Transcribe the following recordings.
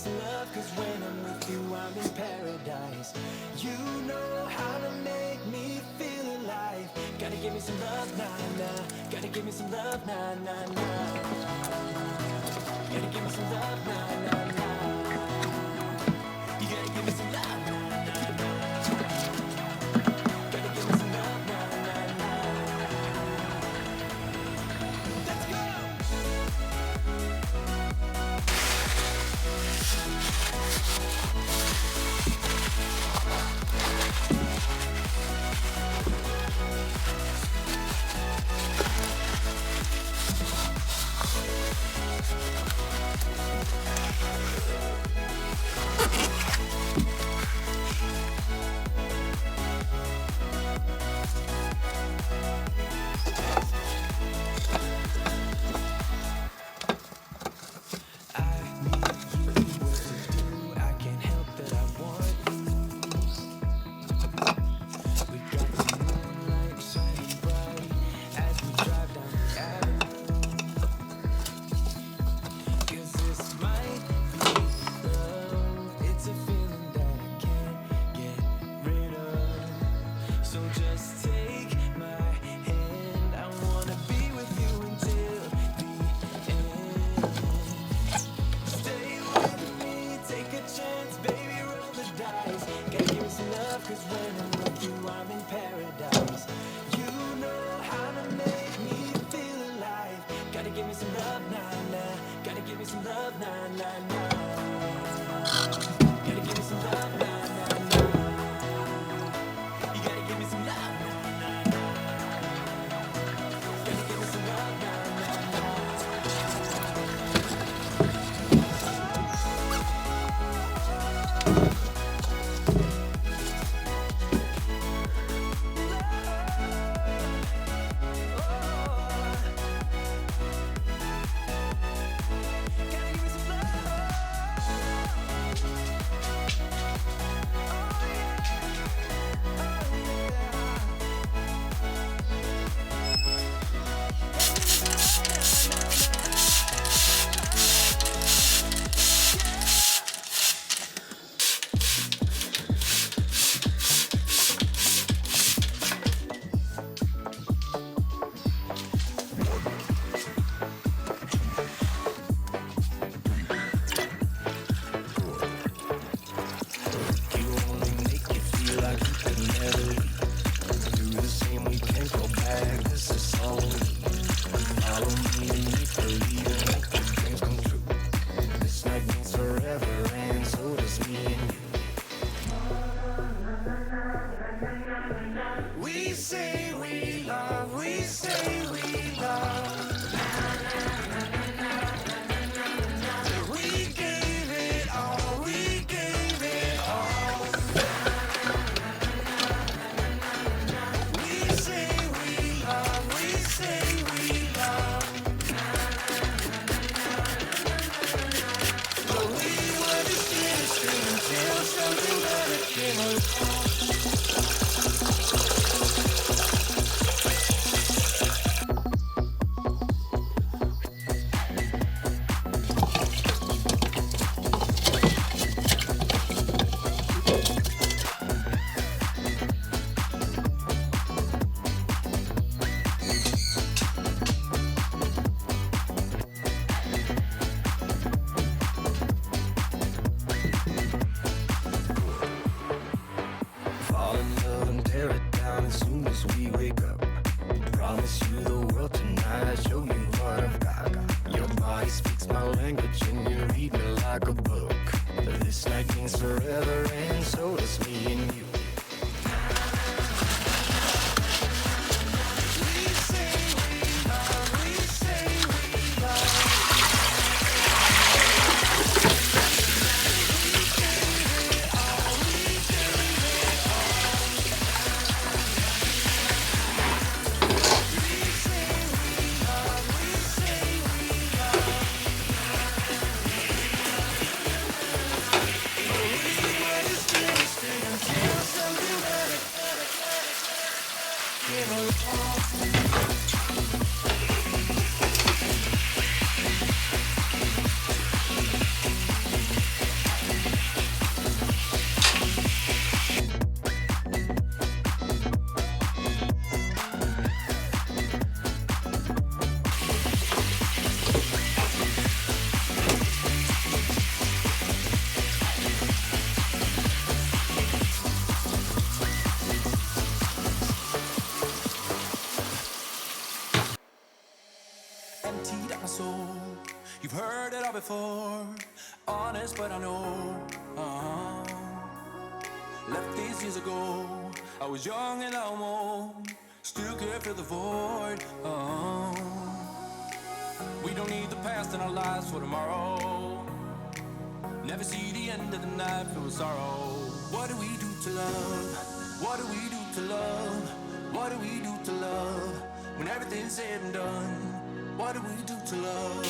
some love, cause when I'm with you I'm in paradise. You know how to make me feel alive. Gotta give me some love, nah, nah. Gotta give me some love, nah, nah, nah. Gotta give me some love, nah, nah, nah. You gotta give me some love, nah, nah, nah. Gotta give me some love, nah, nah, nah. Let's go! emptied out my soul. You've heard it all before, honest but I know. Left these years ago, I was young and almost still could fill the void. We don't need the past in our lives for tomorrow. Never see the end of the night filled with sorrow. What do we do to love? What do we do to love? What do we do to love? When everything's said and done, what do we do to love?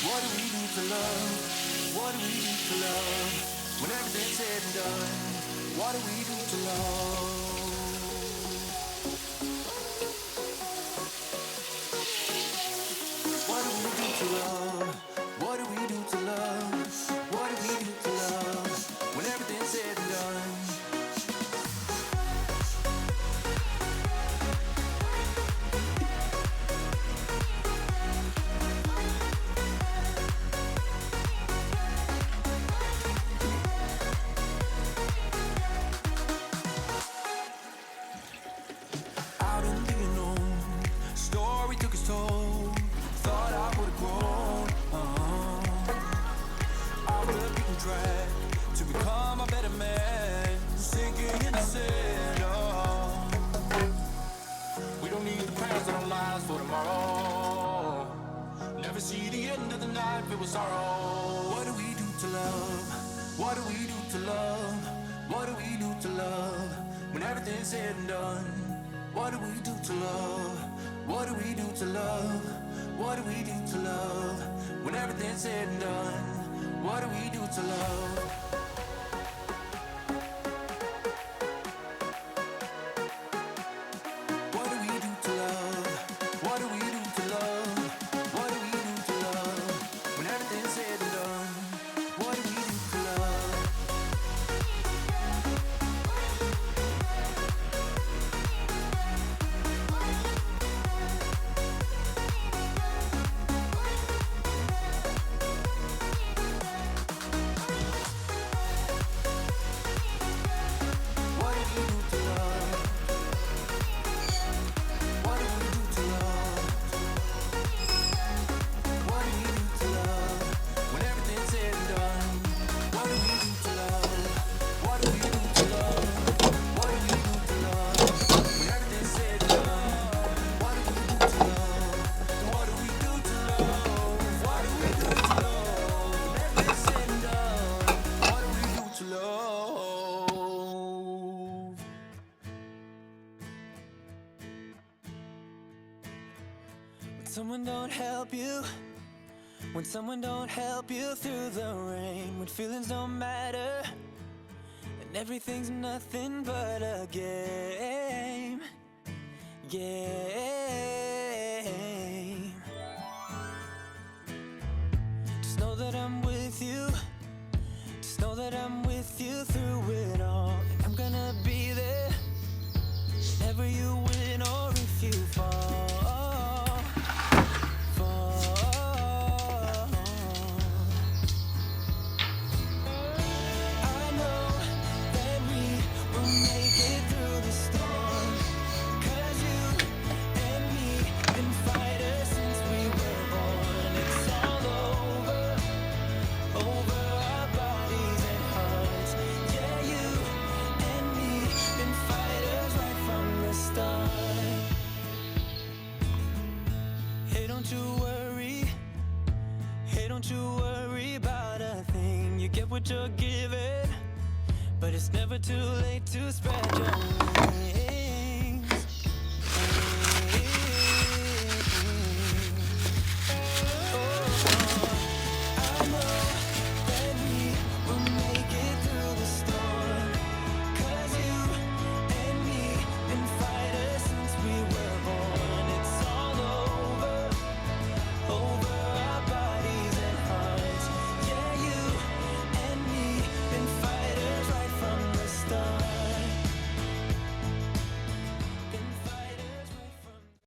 What do we do to love? What do we do to love? When everything's said and done, what do we do to love? What do we do to love? What do we do to love? What do we do to love? When everything's said and done. Out in the unknown, story took its toll. Thought I would've grown off the beaten track to become a better man, sinking in the sand. We don't need the past in our lives for tomorrow. Never see the end of the night filled with sorrow. What do we do to love? What do we do to love? What do we do to love? When everything's said and done, what do we do to love? What do we do to love? What do we do to love? When everything's said and done, what do we do to love? What do we do to love? What do we do to love? What do we do to love? When everything's said and done, what do we do to love? What do we do to love? What do we do to love? What do we do to love? When everything's said and done, what do we do to love? What do we do to love? What do we do to love? When everything's said and done, what do we do to love? What do we do to love? What do we do to love? When everything's said and done, what do we do to love? When someone don't help you, when someone don't help you through the rain, when feelings don't matter and everything's nothing but a game. Just know that I'm with you. Just know that I'm with you through it all. And I'm gonna be there whenever you win or if you fall. I know that we will make it through the storm. 'Cause you and me been fighters since we were born. It's all over our bodies and hearts. Yeah, you and me been fighters right from the start. Hey, don't you worry. Hey, don't you worry about a thing. You get what you're given, but it's never too late to spread your wings.